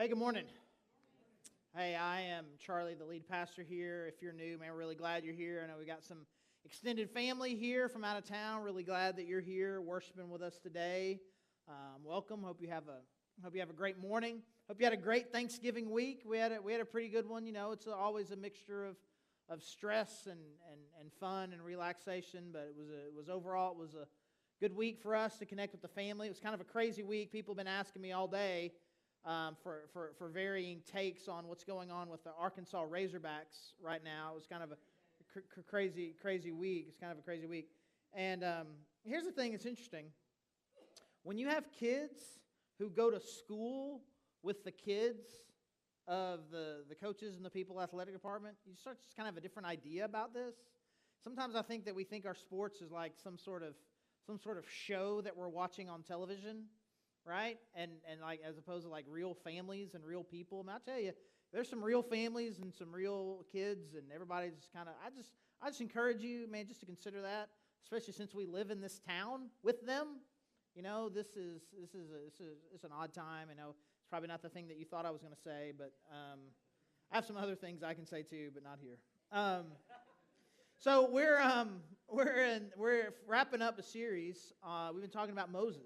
Hey, good morning. Hey, I am Charlie, the lead pastor here. If you're new, man, we're really glad you're here. I know we got some extended family here from out of town. Really glad that you're here worshiping with us today. Welcome. Hope you have a great morning. Hope you had a great Thanksgiving week. We had a pretty good one. You know, it's always a mixture of stress and fun and relaxation, but it was overall a good week for us to connect with the family. It was kind of a crazy week. People have been asking me all day for varying takes on what's going on with the Arkansas Razorbacks right now. It was kind of a crazy week. It's kind of a crazy week. And here's the thing, it's interesting. When you have kids who go to school with the kids of the coaches and the people athletic department, you start to just kind of have a different idea about this. Sometimes I think that we think our sports is like some sort of show that we're watching on television. Right? And like as opposed to like real families and real people. I mean, I'll tell you, there's some real families and some real kids, and everybody's just kind of, I just encourage you, man, just to consider that, especially since we live in this town with them. You know, this is an odd time. I know it's probably not the thing that you thought I was going to say, but I have some other things I can say too, but not here. So we're wrapping up a series. We've been talking about Moses.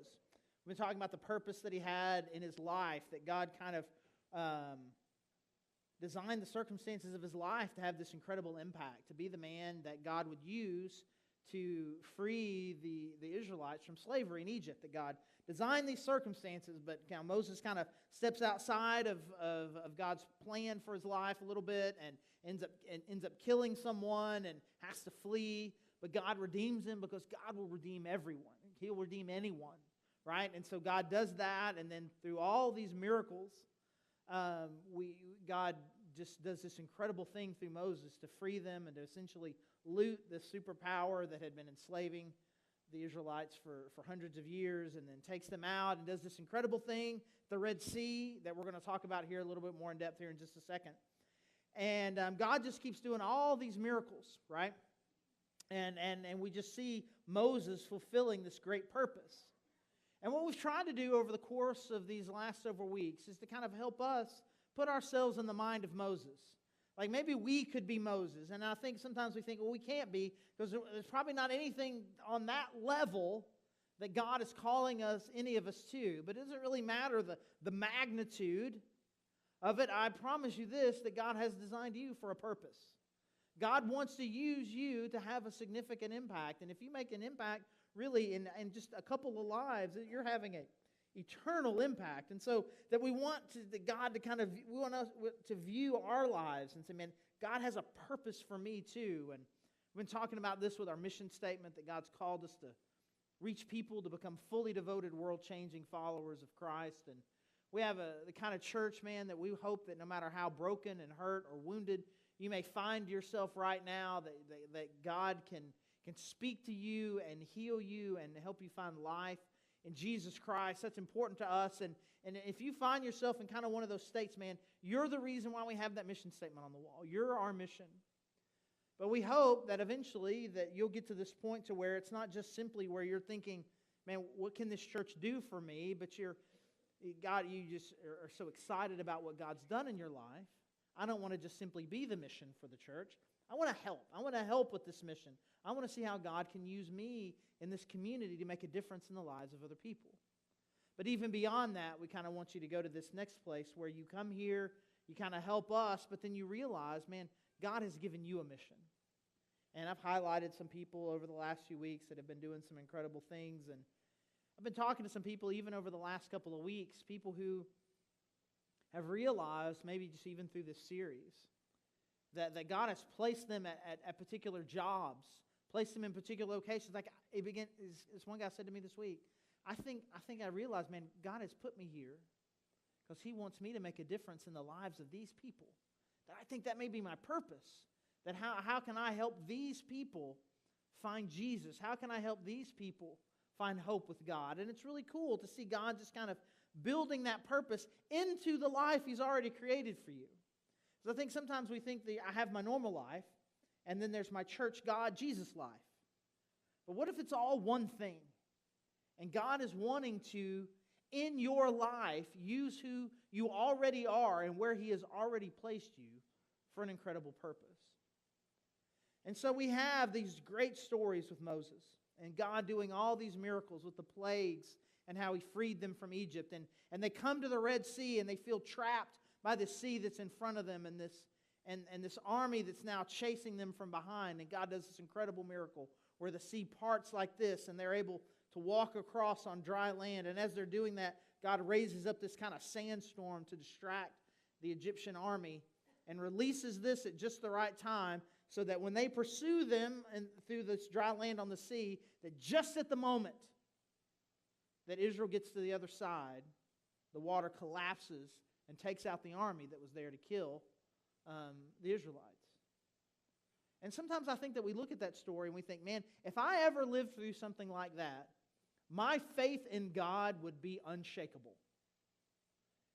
We've been talking about the purpose that he had in his life, that God kind of designed the circumstances of his life to have this incredible impact, to be the man that God would use to free the Israelites from slavery in Egypt, that God designed these circumstances, but Moses kind of steps outside of God's plan for his life a little bit and ends up killing someone and has to flee, but God redeems him because God will redeem everyone. He'll redeem anyone. Right? And so God does that, and then through all these miracles, God just does this incredible thing through Moses to free them and to essentially loot the superpower that had been enslaving the Israelites for hundreds of years, and then takes them out and does this incredible thing, the Red Sea, that we're going to talk about here a little bit more in depth here in just a second. And God just keeps doing all these miracles, right? And we just see Moses fulfilling this great purpose. And what we've tried to do over the course of these last several weeks is to kind of help us put ourselves in the mind of Moses. Like maybe we could be Moses. And I think sometimes we think, well, we can't be, because there's probably not anything on that level that God is calling us, any of us to. But it doesn't really matter the magnitude of it. I promise you this, that God has designed you for a purpose. God wants to use you to have a significant impact. And if you make an impact, really, in just a couple of lives, you're having an eternal impact. And so that we want God to kind of, we want us to view our lives and say, man, God has a purpose for me too. And we've been talking about this with our mission statement, that God's called us to reach people to become fully devoted, world-changing followers of Christ. And we have the kind of church, man, that we hope that no matter how broken and hurt or wounded you may find yourself right now, that God can speak to you and heal you and help you find life in Jesus Christ. That's important to us. And if you find yourself in kind of one of those states, man, you're the reason why we have that mission statement on the wall. You're our mission. But we hope that eventually that you'll get to this point to where it's not just simply where you're thinking, man, what can this church do for me? But you just are so excited about what God's done in your life. I don't want to just simply be the mission for the church. I want to help. I want to help with this mission. I want to see how God can use me in this community to make a difference in the lives of other people. But even beyond that, we kind of want you to go to this next place where you come here, you kind of help us, but then you realize, man, God has given you a mission. And I've highlighted some people over the last few weeks that have been doing some incredible things. And I've been talking to some people even over the last couple of weeks, people who have realized, maybe just even through this series, that God has placed them at particular jobs, placed them in particular locations. Like as one guy said to me this week, I think I realized, man, God has put me here because He wants me to make a difference in the lives of these people. That I think that may be my purpose. That how can I help these people find Jesus? How can I help these people find hope with God? And it's really cool to see God just kind of building that purpose into the life He's already created for you. So I think sometimes we think I have my normal life, and then there's my church, God, Jesus life. But what if it's all one thing? And God is wanting to in your life use who you already are and where He has already placed you for an incredible purpose. And so we have these great stories with Moses and God doing all these miracles with the plagues and how He freed them from Egypt. And they come to the Red Sea and they feel trapped by the sea that's in front of them and this army that's now chasing them from behind. And God does this incredible miracle where the sea parts like this and they're able to walk across on dry land. And as they're doing that, God raises up this kind of sandstorm to distract the Egyptian army and releases this at just the right time so that when they pursue them and through this dry land on the sea, that just at the moment that Israel gets to the other side, the water collapses and takes out the army that was there to kill the Israelites. And sometimes I think that we look at that story and we think, man, if I ever lived through something like that, my faith in God would be unshakable.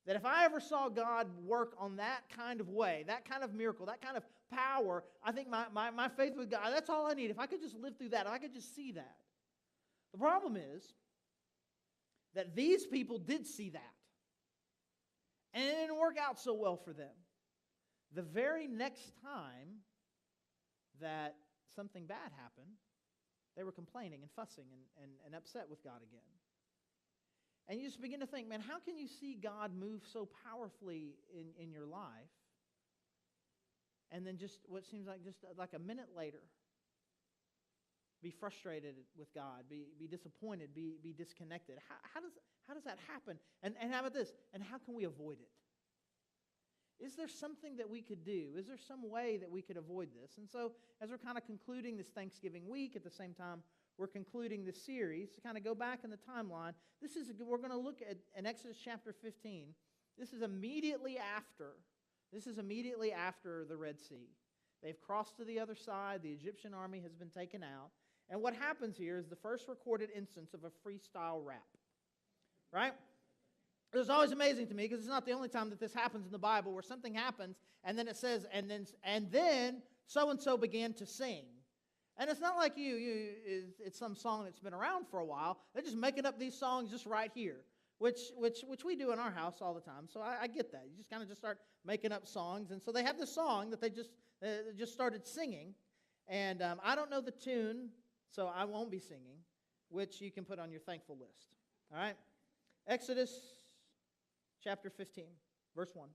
That if I ever saw God work on that kind of way, that kind of miracle, that kind of power, I think my faith with God, that's all I need. If I could just live through that, if I could just see that. The problem is that these people did see that. And it didn't work out so well for them. The very next time that something bad happened, they were complaining and fussing and upset with God again. And you just begin to think, man, how can you see God move so powerfully in your life and then just what seems like just like a minute later be frustrated with God, be disappointed, be disconnected? How does that happen? And how about this? And how can we avoid it? Is there something that we could do? Is there some way that we could avoid this? And so as we're kind of concluding this Thanksgiving week, at the same time we're concluding this series, to kind of go back in the timeline, we're going to look at in Exodus chapter 15. This is immediately after the Red Sea. They've crossed to the other side. The Egyptian army has been taken out. And what happens here is the first recorded instance of a freestyle rap. Right? It was always amazing to me because it's not the only time that this happens in the Bible where something happens and then it says, and then so-and-so began to sing. And it's not like it's some song that's been around for a while. They're just making up these songs just right here, which we do in our house all the time. So I get that. You just kind of just start making up songs. And so they have this song that they just started singing. And I don't know the tune, so I won't be singing, which you can put on your thankful list. All right? Exodus chapter 15, verse 1.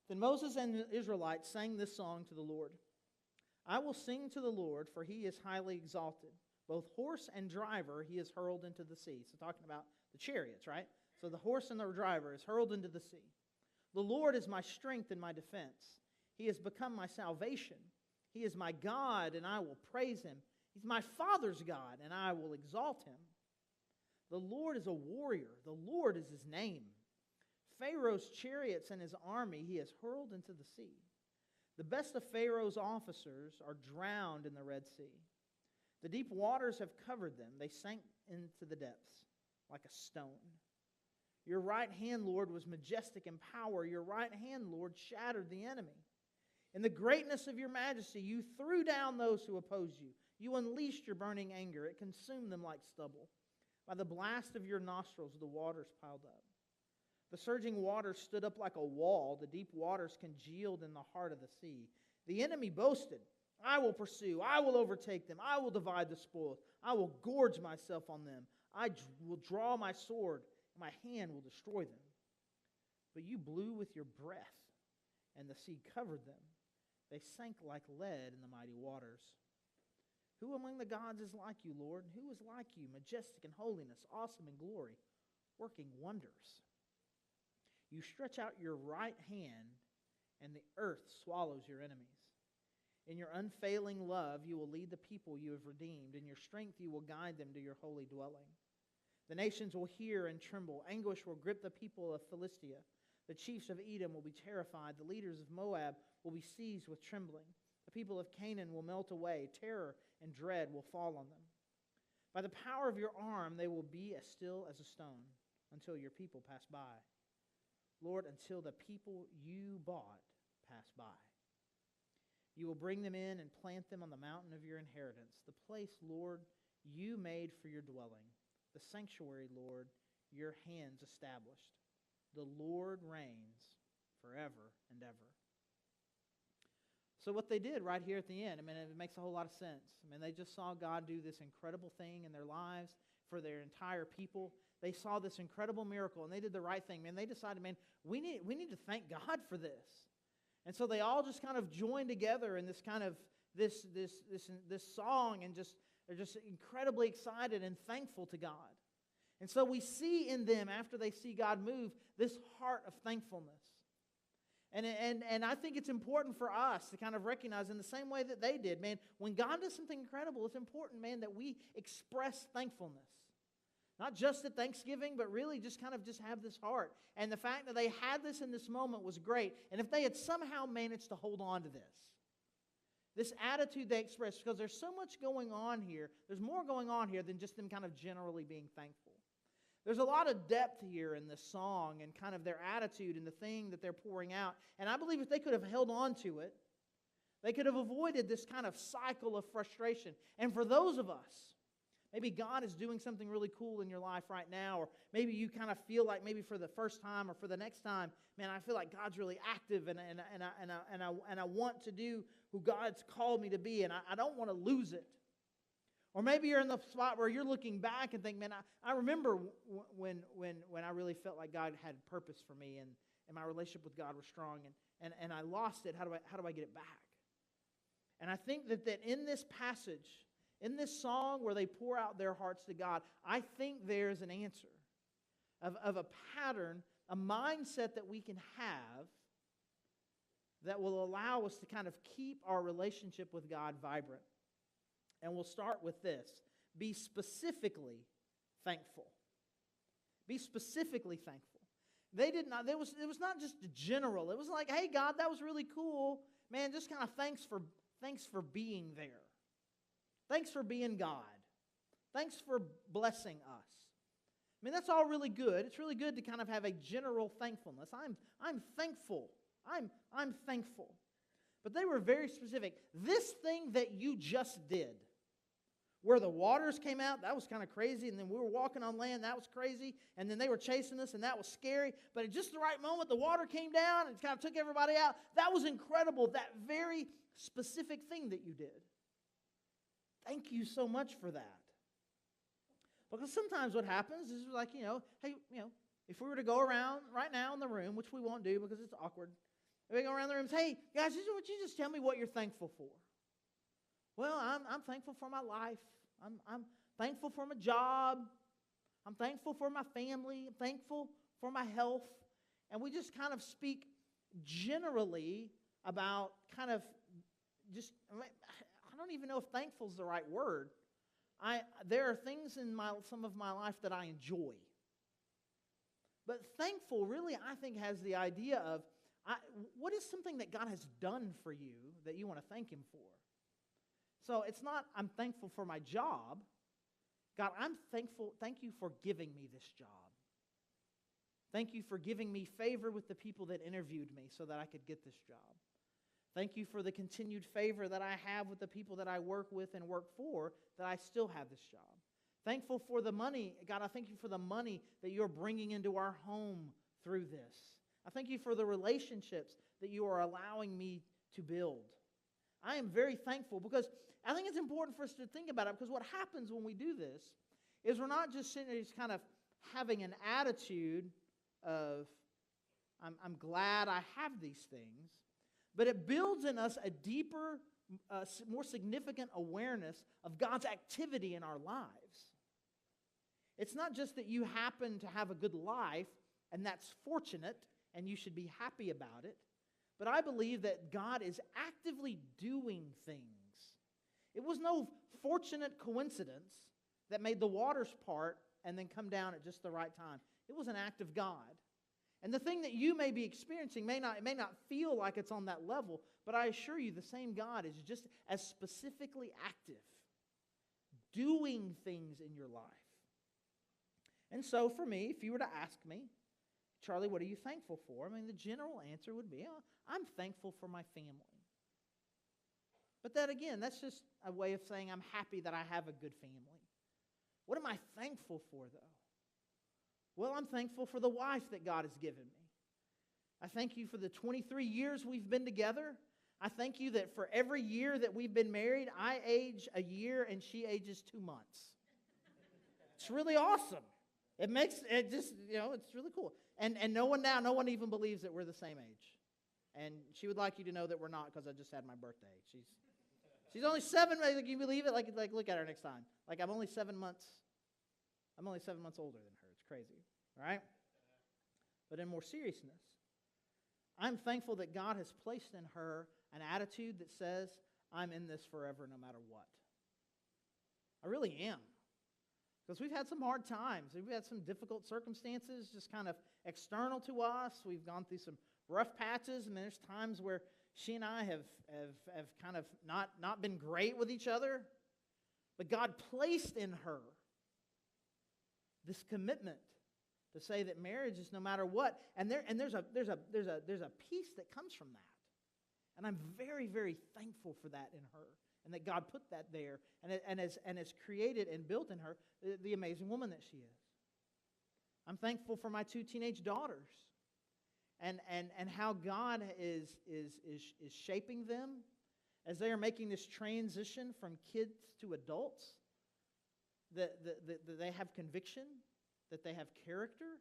Then Moses and the Israelites sang this song to the Lord. I will sing to the Lord, for He is highly exalted. Both horse and driver He is hurled into the sea. So talking about the chariots, right? So the horse and the driver is hurled into the sea. The Lord is my strength and my defense. He has become my salvation. He is my God, and I will praise Him. He's my Father's God, and I will exalt Him. The Lord is a warrior. The Lord is His name. Pharaoh's chariots and his army He has hurled into the sea. The best of Pharaoh's officers are drowned in the Red Sea. The deep waters have covered them. They sank into the depths like a stone. Your right hand, Lord, was majestic in power. Your right hand, Lord, shattered the enemy. In the greatness of your majesty, you threw down those who opposed you. You unleashed your burning anger. It consumed them like stubble. By the blast of your nostrils, the waters piled up. The surging waters stood up like a wall. The deep waters congealed in the heart of the sea. The enemy boasted, I will pursue. I will overtake them. I will divide the spoils. I will gorge myself on them. I will draw my sword, and my hand will destroy them. But you blew with your breath, and the sea covered them. They sank like lead in the mighty waters. Who among the gods is like you, Lord? Who is like you, majestic in holiness, awesome in glory, working wonders? You stretch out your right hand, and the earth swallows your enemies. In your unfailing love, you will lead the people you have redeemed. In your strength, you will guide them to your holy dwelling. The nations will hear and tremble. Anguish will grip the people of Philistia. The chiefs of Edom will be terrified. The leaders of Moab will be seized with trembling. The people of Canaan will melt away. Terror and dread will fall on them. By the power of your arm, they will be as still as a stone until your people pass by. Lord, until the people you bought pass by. You will bring them in and plant them on the mountain of your inheritance, the place, Lord, you made for your dwelling. the sanctuary, Lord, your hands established. The Lord reigns forever and ever. So what they did right here at the end, I mean, it makes a whole lot of sense. I mean, they just saw God do this incredible thing in their lives for their entire people. They saw this incredible miracle, and they did the right thing. Man, they decided, man, we need to thank God for this. And so they all just kind of joined together in this kind of this song, and they're just incredibly excited and thankful to God. And so we see in them, after they see God move, this heart of thankfulness. And I think it's important for us to kind of recognize in the same way that they did, man, when God does something incredible, it's important, man, that we express thankfulness. Not just at Thanksgiving, but really just kind of just have this heart. And the fact that they had this in this moment was great. And if they had somehow managed to hold on to this attitude they expressed, because there's so much going on here, there's more going on here than just them kind of generally being thankful. There's a lot of depth here in this song and kind of their attitude and the thing that they're pouring out. And I believe if they could have held on to it, they could have avoided this kind of cycle of frustration. And for those of us, maybe God is doing something really cool in your life right now, or maybe you kind of feel like maybe for the first time or for the next time, man, I feel like God's really active and I want to do who God's called me to be, and I don't want to lose it. Or maybe you're in the spot where you're looking back and think, man, I remember when I really felt like God had purpose for me and my relationship with God was strong and I lost it. How do I get it back? And I think that in this passage, in this song where they pour out their hearts to God, I think there's an answer of a pattern, a mindset that we can have that will allow us to kind of keep our relationship with God vibrant. And we'll start with this. Be specifically thankful. Be specifically thankful. They did not, it was not just a general. It was like, hey, God, that was really cool. Man, just kind of thanks for being there. Thanks for being God. Thanks for blessing us. I mean, that's all really good. It's really good to kind of have a general thankfulness. I'm thankful. I'm thankful. But they were very specific. This thing that you just did, where the waters came out, that was kind of crazy. And then we were walking on land, that was crazy. And then they were chasing us, and that was scary. But at just the right moment, the water came down and kind of took everybody out. That was incredible, that very specific thing that you did. Thank you so much for that. Because sometimes what happens is like, hey, if we were to go around right now in the room, which we won't do because it's awkward, if we go around the room and say, hey, guys, would you just tell me what you're thankful for? Well, I'm thankful for my life. I'm thankful for my job. I'm thankful for my family. I'm thankful for my health. And we just kind of speak generally about kind of just, I don't even know if thankful is the right word. There are things in some of my life that I enjoy. But thankful really, I think, has the idea of, what is something that God has done for you that you want to thank Him for? So it's not, I'm thankful for my job. God, I'm thankful. Thank you for giving me this job. Thank you for giving me favor with the people that interviewed me so that I could get this job. Thank you for the continued favor that I have with the people that I work with and work for, that I still have this job. Thankful for the money. God, I thank you for the money that you're bringing into our home through this. I thank you for the relationships that you are allowing me to build. I am very thankful because I think it's important for us to think about it, because what happens when we do this is we're not just sitting there just kind of having an attitude of, I'm glad I have these things, but it builds in us a deeper, more significant awareness of God's activity in our lives. It's not just that you happen to have a good life, and that's fortunate, and you should be happy about it. But I believe that God is actively doing things. It was no fortunate coincidence that made the waters part and then come down at just the right time. It was an act of God. And the thing that you may be experiencing may not feel like it's on that level, but I assure you the same God is just as specifically active, doing things in your life. And so for me, if you were to ask me, Charlie, what are you thankful for? I mean, the general answer would be, I'm thankful for my family. But that, again, that's just a way of saying I'm happy that I have a good family. What am I thankful for, though? Well, I'm thankful for the wife that God has given me. I thank you for the 23 years we've been together. I thank you that for every year that we've been married, I age a year and she ages 2 months. It's really awesome. It's really cool. And no one even believes that we're the same age. And she would like you to know that we're not, because I just had my birthday. She's only 7. Like, can you believe it? Like, look at her next time. Like, I'm only 7 months older than her. It's crazy, all right? But in more seriousness, I'm thankful that God has placed in her an attitude that says, I'm in this forever no matter what. I really am. Because we've had some hard times. We've had some difficult circumstances just kind of external to us. We've gone through some rough patches. And there's times where she and I have kind of not been great with each other. But God placed in her this commitment to say that marriage is no matter what. And there's a peace that comes from that. And I'm very, very thankful for that in her. And that God put that there and has created and built in her the amazing woman that she is. I'm thankful for my 2 teenage daughters and how God is shaping them as they are making this transition from kids to adults, that they have conviction, that they have character,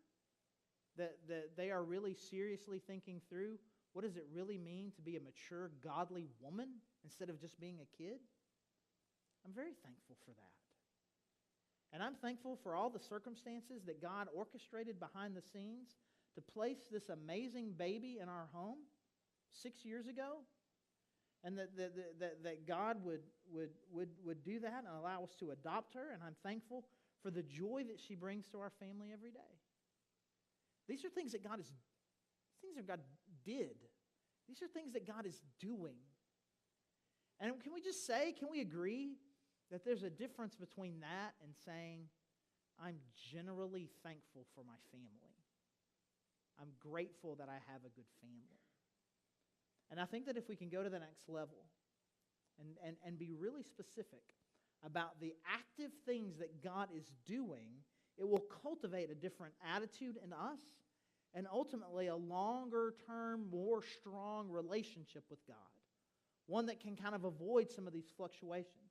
that they are really seriously thinking through, what does it really mean to be a mature, godly woman instead of just being a kid? I'm very thankful for that. And I'm thankful for all the circumstances that God orchestrated behind the scenes to place this amazing baby in our home 6 years ago. And that God would do that and allow us to adopt her. And I'm thankful for the joy that she brings to our family every day. These are things that God did. These are things that God is doing. And can we agree that there's a difference between that and saying, I'm generally thankful for my family. I'm grateful that I have a good family. And I think that if we can go to the next level and be really specific about the active things that God is doing, it will cultivate a different attitude in us and ultimately a longer-term, more strong relationship with God. One that can kind of avoid some of these fluctuations.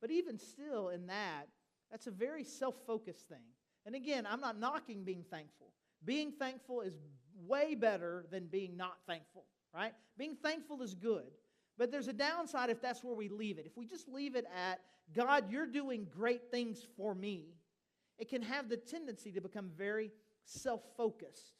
But even still in that, that's a very self-focused thing. And again, I'm not knocking being thankful. Being thankful is way better than being not thankful, right? Being thankful is good. But there's a downside if that's where we leave it. If we just leave it at, God, you're doing great things for me, it can have the tendency to become very self-focused.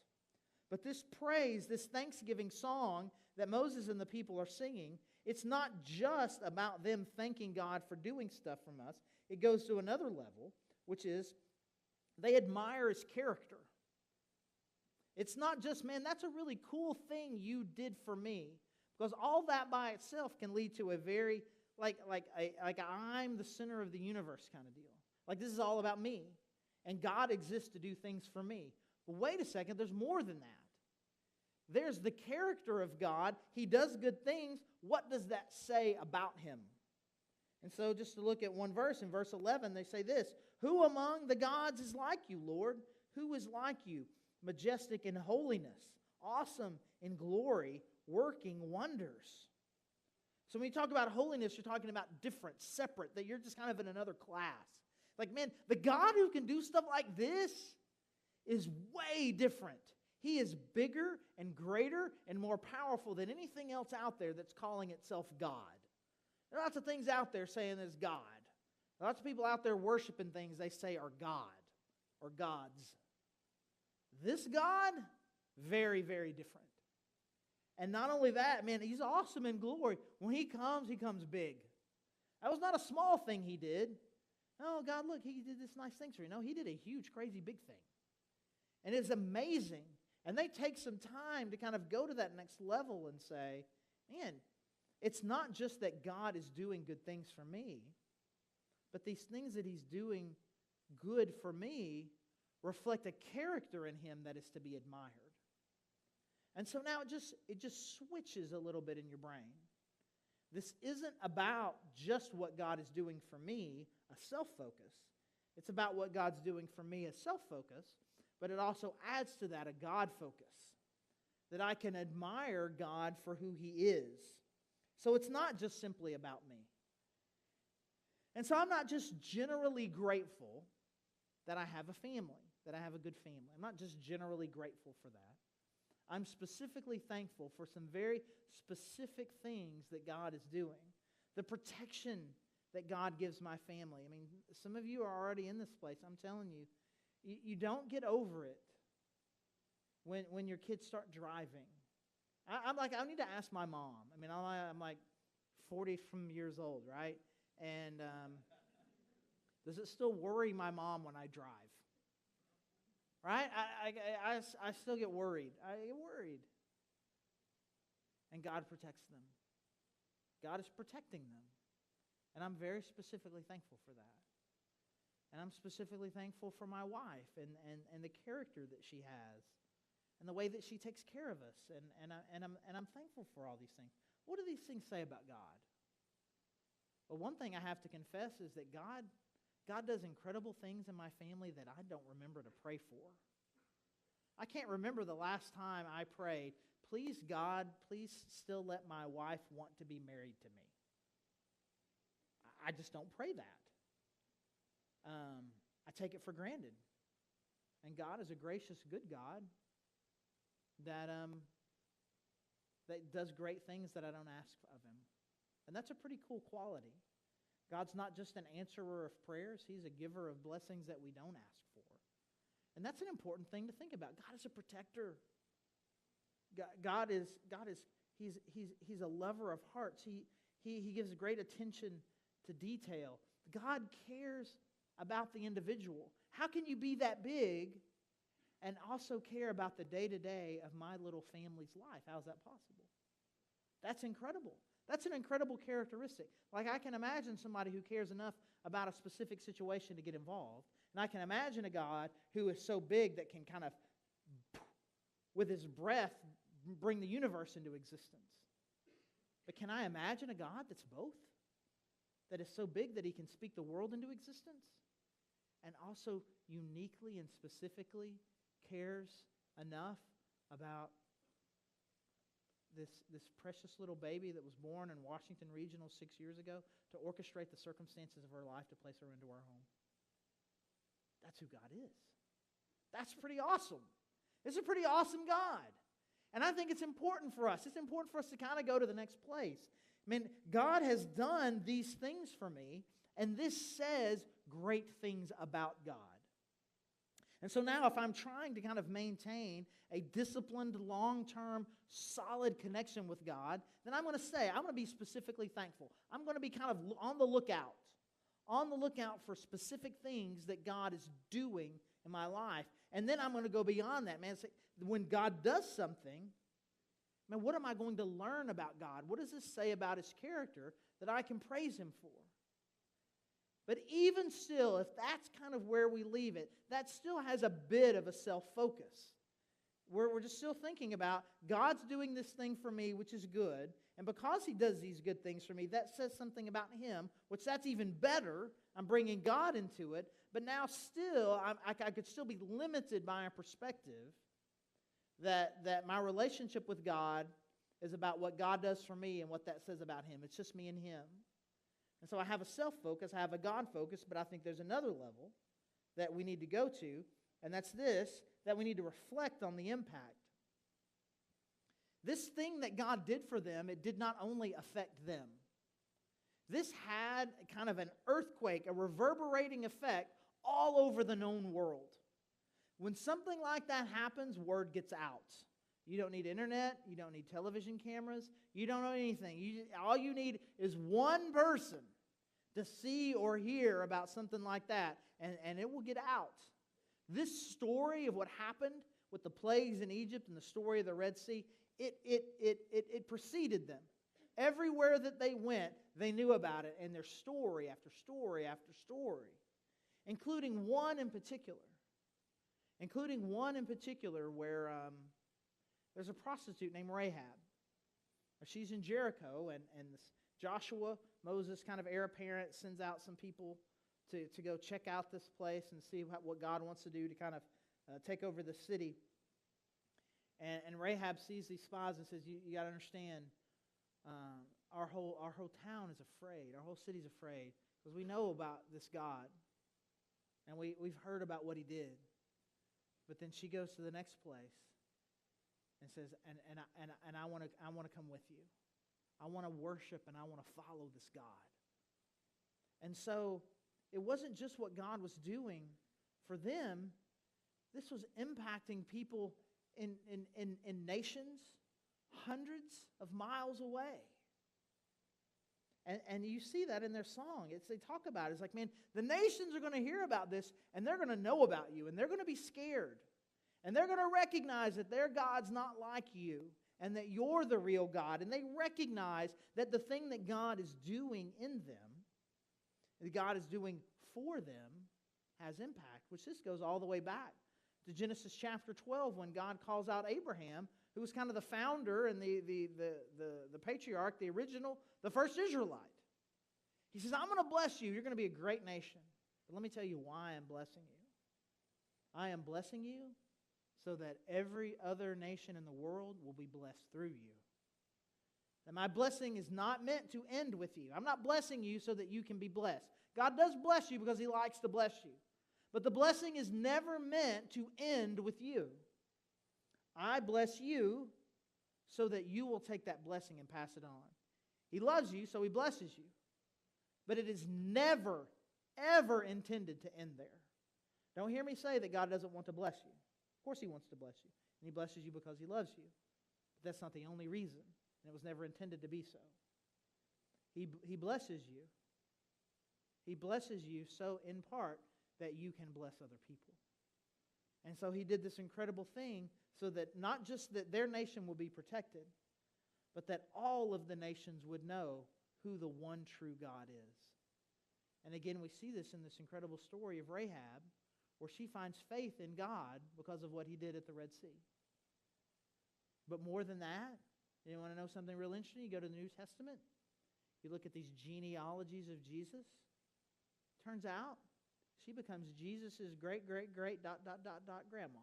But this praise, this thanksgiving song that Moses and the people are singing, it's not just about them thanking God for doing stuff from us. It goes to another level, which is they admire His character. It's not just, man, that's a really cool thing you did for me. Because all that by itself can lead to a very, like I'm the center of the universe kind of deal. Like this is all about me. And God exists to do things for me. But wait a second, there's more than that. There's the character of God. He does good things. What does that say about Him? And so just to look at one verse, in verse 11, they say this, who among the gods is like you, Lord? Who is like you? Majestic in holiness, awesome in glory, working wonders. So when you talk about holiness, you're talking about different, separate, that you're just kind of in another class. Like, man, the God who can do stuff like this is way different. He is bigger and greater and more powerful than anything else out there that's calling itself God. There are lots of things out there saying there's God. Lots of people out there worshiping things they say are God or gods. This God, very, very different. And not only that, man, He's awesome in glory. When He comes big. That was not a small thing He did. Oh, God, look, He did this nice thing for you. No, He did a huge, crazy, big thing. And it's amazing. And they take some time to kind of go to that next level and say, man, it's not just that God is doing good things for me, but these things that He's doing good for me reflect a character in Him that is to be admired. And so now it just switches a little bit in your brain. This isn't about just what God is doing for me, a self-focus. It's about what God's doing for me as self-focus, but it also adds to that a God focus, that I can admire God for who He is. So it's not just simply about me. And so I'm not just generally grateful that I have a family, that I have a good family. I'm not just generally grateful for that. I'm specifically thankful for some very specific things that God is doing. The protection that God gives my family. I mean, some of you are already in this place. I'm telling you, you don't get over it when your kids start driving. I'm like, I need to ask my mom. I mean, I'm like 40 some years old, right? And does it still worry my mom when I drive? Right? I still get worried. I get worried. And God protects them. God is protecting them. And I'm very specifically thankful for that. And I'm specifically thankful for my wife and the character that she has and the way that she takes care of us. And I'm thankful for all these things. What do these things say about God? Well, one thing I have to confess is that God does incredible things in my family that I don't remember to pray for. I can't remember the last time I prayed, please God, please still let my wife want to be married to me. I just don't pray that. I take it for granted. And God is a gracious, good God that does great things that I don't ask of Him. And that's a pretty cool quality. God's not just an answerer of prayers. He's a giver of blessings that we don't ask for. And that's an important thing to think about. God is a protector. He's a lover of hearts. He gives great attention to detail. God cares about the individual. How can you be that big and also care about the day-to-day of my little family's life? How is that possible? That's incredible. That's an incredible characteristic. Like, I can imagine somebody who cares enough about a specific situation to get involved. And I can imagine a God who is so big that can kind of, with His breath, bring the universe into existence. But can I imagine a God that's both? That is so big that He can speak the world into existence and also uniquely and specifically cares enough about this precious little baby that was born in Washington Regional 6 years ago to orchestrate the circumstances of her life to place her into our home. That's who God is. That's pretty awesome. It's a pretty awesome God. And I think it's important for us. It's important for us to kind of go to the next place. I mean, God has done these things for me, and this says great things about God. And so now if I'm trying to kind of maintain a disciplined, long-term, solid connection with God, then I'm going to be specifically thankful. I'm going to be kind of on the lookout for specific things that God is doing in my life. And then I'm going to go beyond that, man. When God does something, man, what am I going to learn about God? What does this say about His character that I can praise Him for? But even still, if that's kind of where we leave it, that still has a bit of a self-focus. We're just still thinking about God's doing this thing for me, which is good. And because He does these good things for me, that says something about Him, which that's even better. I'm bringing God into it. But now still, I could still be limited by a perspective that my relationship with God is about what God does for me and what that says about Him. It's just me and Him. And so I have a self-focus, I have a God focus, but I think there's another level that we need to go to, and that's this, that we need to reflect on the impact. This thing that God did for them, it did not only affect them. This had kind of an earthquake, a reverberating effect all over the known world. When something like that happens, word gets out. You don't need internet. You don't need television cameras. You don't know anything. All you need is one person to see or hear about something like that, and it will get out. This story of what happened with the plagues in Egypt and the story of the Red Sea, it preceded them. Everywhere that they went, they knew about it, and there's story after story after story, including one in particular where there's a prostitute named Rahab. She's in Jericho, and Joshua, Moses' kind of heir apparent, sends out some people to go check out this place and see what God wants to do to kind of take over the city. And Rahab sees these spies and says, you got to understand, our whole town is afraid. Our whole city's afraid because we know about this God. And we've heard about what he did. But then she goes to the next place and says, and I want to come with you. I want to worship and I want to follow this God. And so it wasn't just what God was doing for them. This was impacting people in nations hundreds of miles away. And you see that in their song. They talk about it. It's like, man, the nations are going to hear about this, and they're going to know about you, and they're going to be scared. And they're going to recognize that their God's not like you, and that you're the real God. And they recognize that the thing that God is doing in them, that God is doing for them, has impact. Which this goes all the way back to Genesis chapter 12, when God calls out Abraham, who was kind of the founder and the patriarch, the first Israelite. He says, I'm going to bless you. You're going to be a great nation. But let me tell you why I'm blessing you. I am blessing you so that every other nation in the world will be blessed through you. And my blessing is not meant to end with you. I'm not blessing you so that you can be blessed. God does bless you because he likes to bless you. But the blessing is never meant to end with you. I bless you so that you will take that blessing and pass it on. He loves you, so he blesses you. But it is never, ever intended to end there. Don't hear me say that God doesn't want to bless you. Of course he wants to bless you. And he blesses you because he loves you. But that's not the only reason. And it was never intended to be so. He blesses you. He blesses you so in part that you can bless other people. And so he did this incredible thing so that not just that their nation will be protected, but that all of the nations would know who the one true God is. And again, we see this in this incredible story of Rahab, where she finds faith in God because of what he did at the Red Sea. But more than that, you want to know something real interesting? You go to the New Testament, you look at these genealogies of Jesus. Turns out, she becomes Jesus' great-great-great ... grandma.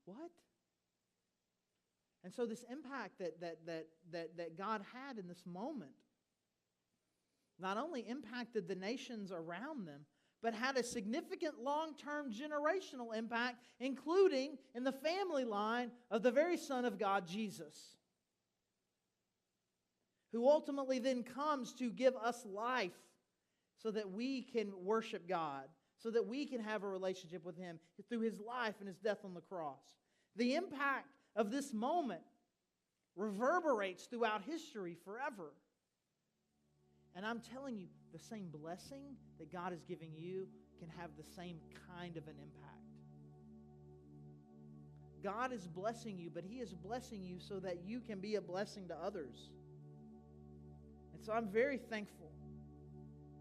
What? And so this impact that God had in this moment not only impacted the nations around them, but had a significant long-term generational impact, including in the family line of the very Son of God, Jesus, who ultimately then comes to give us life so that we can worship God, so that we can have a relationship with him through his life and his death on the cross. The impact of this moment reverberates throughout history forever. And I'm telling you, the same blessing that God is giving you can have the same kind of an impact. God is blessing you, but he is blessing you so that you can be a blessing to others. And so I'm very thankful.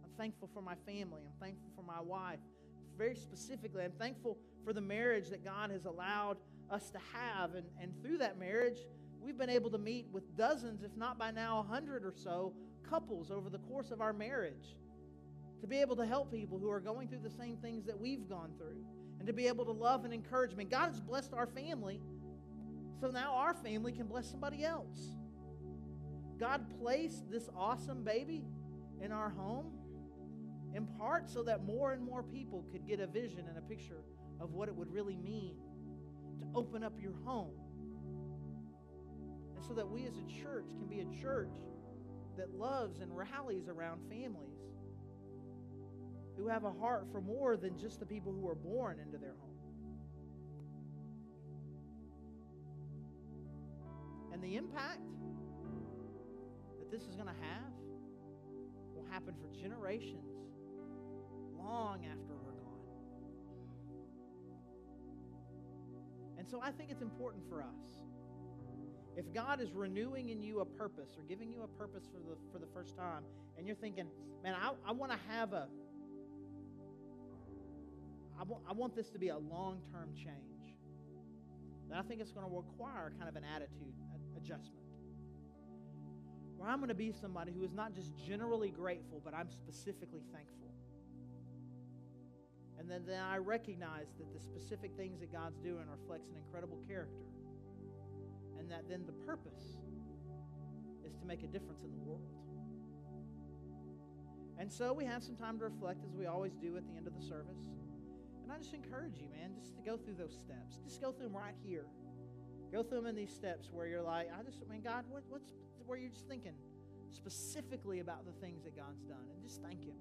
I'm thankful for my family. I'm thankful for my wife. Very specifically, I'm thankful for the marriage that God has allowed us to have. And through that marriage, we've been able to meet with dozens, if not by now 100 or so, couples over the course of our marriage, to be able to help people who are going through the same things that we've gone through, and to be able to love and encourage them. God has blessed our family, so now our family can bless somebody else. God placed this awesome baby in our home in part so that more and more people could get a vision and a picture of what it would really mean to open up your home. And so that we as a church can be a church that loves and rallies around families who have a heart for more than just the people who are born into their home. And the impact that this is going to have will happen for generations long after we're gone. And so I think it's important for us, if God is renewing in you a purpose or giving you a purpose for the first time, and you're thinking, man, I want to have I want this to be a long-term change, then I think it's going to require kind of an attitude adjustment. where I'm going to be somebody who is not just generally grateful, but I'm specifically thankful. And then I recognize that the specific things that God's doing reflects an incredible character. And that then the purpose is to make a difference in the world. And so we have some time to reflect, as we always do at the end of the service. And I just encourage you, man, just to go through those steps. Just go through them right here. Go through them in these steps where you're like, God, what's where you're just thinking specifically about the things that God's done, and just thank Him.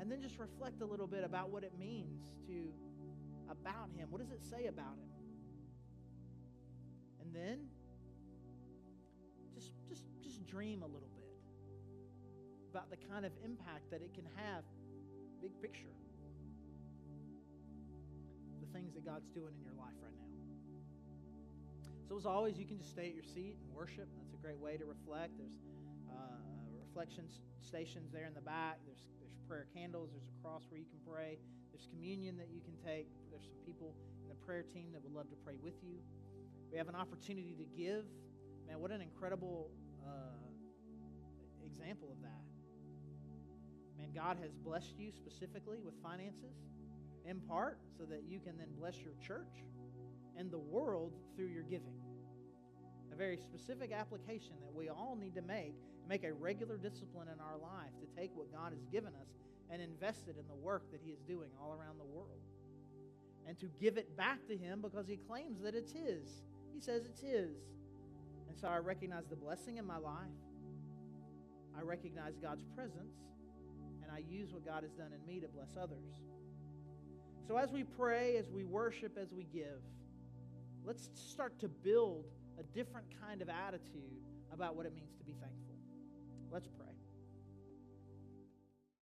And then just reflect a little bit about what it means about Him. What does it say about Him? And then just dream a little bit about the kind of impact that it can have, big picture, the things that God's doing in your life right now. So as always, you can just stay at your seat and worship. That's a great way to reflect. There's reflection stations there in the back. There's prayer candles. There's a cross where you can pray. There's communion that you can take. There's some people in the prayer team that would love to pray with you. We have an opportunity to give. Man, what an incredible example of that. Man, God has blessed you specifically with finances, in part, so that you can then bless your church and the world through your giving. A very specific application that we all need to make a regular discipline in our life to take what God has given us and invest it in the work that He is doing all around the world. And to give it back to Him because He claims that it's His. He says it's His. And so I recognize the blessing in my life. I recognize God's presence. And I use what God has done in me to bless others. So as we pray, as we worship, as we give, let's start to build a different kind of attitude about what it means to be thankful.